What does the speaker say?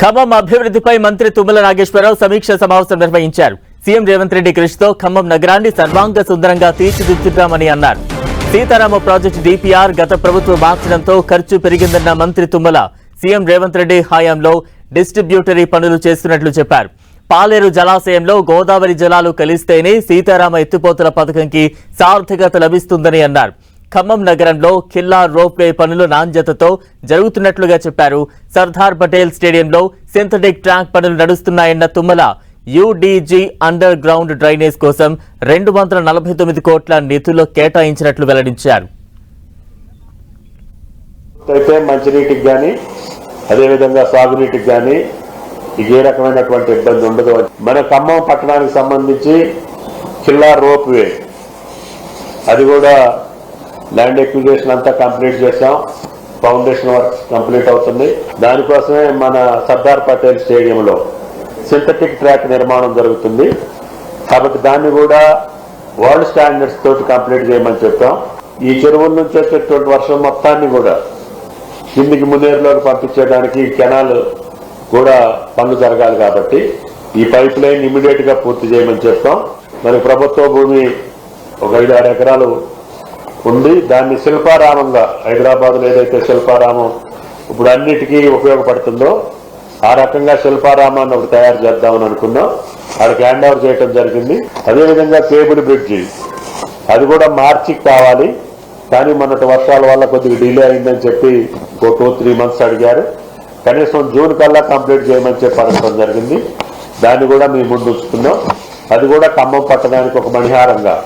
ఖమ్మం అభివృద్ధిపై మంత్రి తుమ్మల నాగేశ్వరరావు సమీక్ష సమావేశం నిర్వహించారు. సీఎం రేవంత్ రెడ్డి కృషితో ఖమ్మం నగరాన్ని సర్వాంగ సుందరంగా తీర్చిదిద్దుతామని అన్నారు. సీతారామ ప్రాజెక్టు డీపీఆర్ గత ప్రభుత్వం మార్చడంతో ఖర్చు పెరిగిందన్న మంత్రి తుమ్మల సీఎం రేవంత్ రెడ్డి హయాంలో డిస్ట్రిబ్యూటరీ పనులు చేస్తున్నట్లు చెప్పారు. పాలేరు జలాశయంలో గోదావరి జలాలు కలిస్తేనే సీతారామ ఎత్తిపోతల పథకంకి సార్థకత లభిస్తుందని అన్నారు. ఖమ్మం నగరంలో ఖిల్లా రోప్వే పనులు నాణ్యతతో జరుగుతున్నట్లుగా చెప్పారు. సర్దార్ పటేల్ స్టేడియంలో సింథటిక్ ట్రాక్ పనులు నడుస్తున్నాయన్న Tummala UDG underground drainage కోసం 249 కోట్ల నిధులు కేటాయించినట్లు వెల్లడించారు. అయితే మంచినీటికి కానీ అదేవిధంగా సాగునీటికి కానీ ఏ రకమైనటువంటి ఇబ్బంది ఉండదు. మన ఖమ్మం పట్టణానికి సంబంధించి ఖిల్లా రోప్వే అది కూడా ల్యాండ్ ఎక్విజిషన్ అంతా కంప్లీట్ చేశాం. ఫౌండేషన్ వర్క్ కంప్లీట్ అవుతుంది. దానికోసమే మన సర్దార్ పటేల్ స్టేడియంలో సింథటిక్ ట్రాక్ నిర్మాణం జరుగుతుంది. కాబట్టి దాన్ని కూడా వరల్డ్ స్టాండర్డ్స్ తోటి కంప్లీట్ చేయమని చెప్పాం. ఈ చెరువుల నుంచి వచ్చేటువంటి వర్షం మొత్తాన్ని కూడా కిందికి మునేరులోకి పంపించడానికి కెనాల్ కూడా పనులు జరగాలి. కాబట్టి ఈ పైప్ లైన్ ఇమీడియట్ గా పూర్తి చేయమని చెప్తాం. మరి ప్రభుత్వ భూమి ఒక 5-6 ఎకరాలు ఉంది. దాన్ని శిల్పారామంగా హైదరాబాద్ లో ఏదైతే శిల్పారామం ఇప్పుడు అన్నిటికీ ఉపయోగపడుతుందో ఆ రకంగా శిల్పారామాన్ని ఒకటి తయారు చేద్దామని అనుకున్నాం. అక్కడికి హ్యాండ్ ఓవర్ చేయడం జరిగింది. అదేవిధంగా కేబుల్ బ్రిడ్జి అది కూడా మార్చికి కావాలి. కానీ మొన్నటి వర్షాల వల్ల కొద్దిగా డిలే అయిందని చెప్పి 2-3 months అడిగారు. కనీసం జూన్ కల్లా కంప్లీట్ చేయమని చెప్పి అడగడం జరిగింది. దాన్ని కూడా మీ ముందు ఉంచుతున్నాం. అది కూడా ఖమ్మం పట్టణానికి ఒక మణిహారంగా